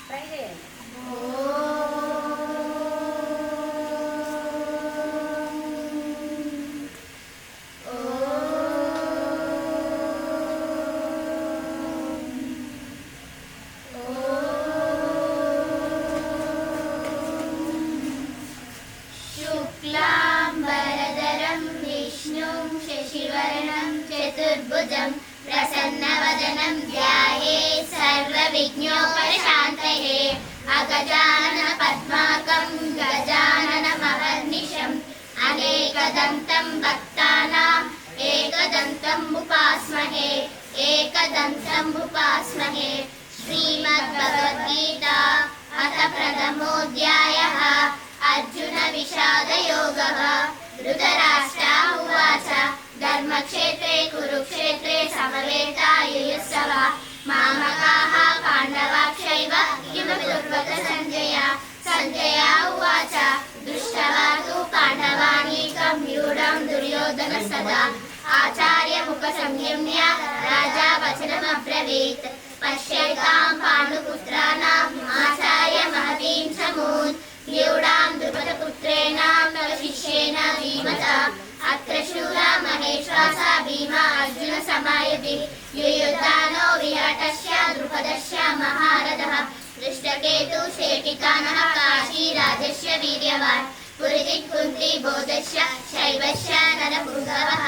Try చేయండి. शुक्लाम्बरधरं विष्णुं शशिवर्णं चतुर्भुजं प्रसन्नवदनं ध्यायेत् सर्वविघ्नोपशान्तये। अगजाननपद्मार्कं गजाननमहर्निशम् अनेकदन्तं भक्तानाम् एकदन्तम् उपास्महे एकदन्तम् उपास्महे। श्रीमद्भगवद्गीता अथ प्रथमोऽध्यायः। अर्जुन विषादयोगः। धृतराष्ट्र उवाच धर्मक्षेत्रे कुरुक्षेत्रे समवेतायुयुत्सव मामकाः पाण्डवाश्चैव किमपि कुर्वत सञ्जय। सञ्जय उवाच दृष्ट्वा तु पाण्डवानीकं व्यूढं दुर्योधनस्तदा आचार्यमुपसंयम्य राजा वचनमब्रवीत् पश्यतां पाण्डुपुत्राणाम् आचार्य महतीं समून् व्यूढां द्रुपदपुत्रेण तव शिष्येण धीमता। अत्र शूरा महेश्वासा भीमा अर्जुन समायुधि युयुधानो विराटस्य द्रुपदस्य महारथः दृष्टकेतु शेटिकानः काशीराजस्य वीर्यवान् पुरिदिक् कुन्ती बोधस्य शैवस्य नरपुङ्गवः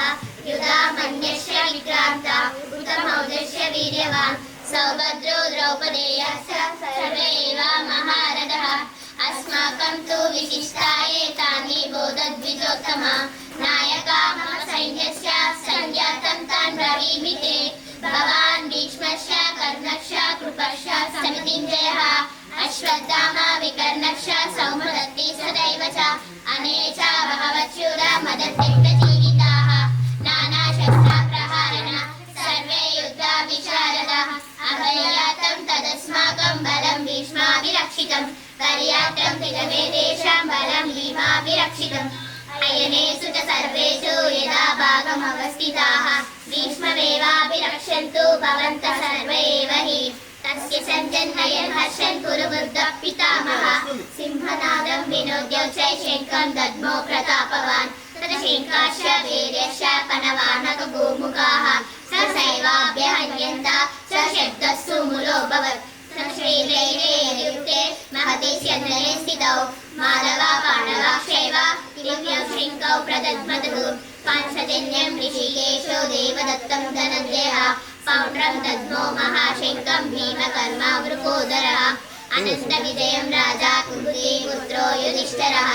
युधामन्यस्य विक्रान्ता उतमौजस्य वीर्यवान् सौभद्रो द्रौपदेयश्च सर्वे एव महारथः। अस्माकं तु विशिष्टाये तानि बोधद्विजोत्तमा नायका मम सैन्यस्य सञ्जातं तान् ब्रवीमि ते। भवान् भीष्मस्य कर्णस्य कृपस्य समितिञ्जयः अश्वत्थामा विकर्णस्य सौमदत्ति सदैव च अने च बहवच्छूरा मदत्यक्तजीविताः नानाशस्त्रप्रहारिण सर्वे युद्धविशारदाः अभयातं तदस्माकं बलं भीष्माभिरक्षितं पर्याप्तं पितमे तेषां बलं भीमाभिरक्षितम्। अयनेषु च सर्वेषु यदा भागमवस्थिताः भीष्ममेवाभिरक्षन्तु भवन्तः सर्व एव हि। तस्य सञ्जन्मयन् हर्षन् कुरुवृद्धः पितामहः सिंहनादं विनोद्योच्चै शङ्खं दद्मो प्रतापवान् तदशङ्काश्च वीर्यश्च पनवानक गोमुखाः सहसैवाभ्यहन्यन्त स शब्दस्तु मूलोऽभवत्। श्रीलैर्युक्ते महति स्यन्दने स्थितौ माधवा पाण्डवाश्चैव किमप्यौ शृङ्खौ प्रदद्मतुः पांचजन्यं ऋषिकेशो देवदत्तं धनञ्जयः पौण्ड्रं दद्मो महाशङ्खं भीमकर्मा वृकोदरः अनन्तविजयं राजा कुन्तीपुत्रो युधिष्ठिरः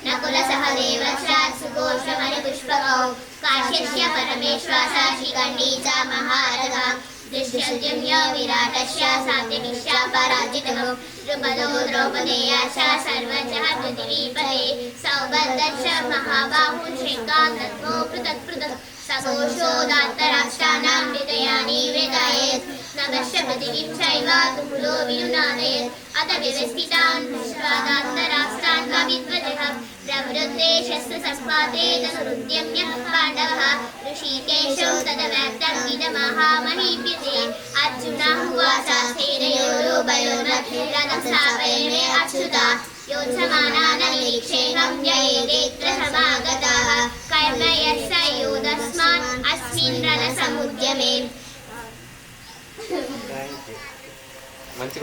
नकुलसहदेवश्च सुघोषमणिपुष्पकौ काश्यस्य परमेश्वरः शिखण्डी च महारथः दृश्यद्युम्नो विराटस्य सात्यकिश्च पराजितः द्रुपदो द्रौपदेयश्च सर्वजः पृथिवीपते सौभद्रश्च महाबाहुः शङ्खान् दद्मो पृथक् पृथक् सघोषोदात्तराष्ट्राणां हृदयानि व्यदायत् नभश्च पृथिवीं चैव तुमुलो विनुनादयत् अथ व्यवस्थितान् विश्वादात्तराष्ट्रान् कविध्वजः प्रवृत्ते शस्त्रसम्पाते तदुद्यम्य पाण्डवः ऋषिकेशो तदव्याप्तम् इदमहामहीप्यते। अर्जुनः उवाच सेनयोरुभयोर्मध्ये रथं स्थापयामे अच्युता योत्समानान् निरीक्षेऽहं व्ययेतेऽत्र समागताः कर्णयस्य योधस्मान् अस्मिन् रणसमुद्यमे।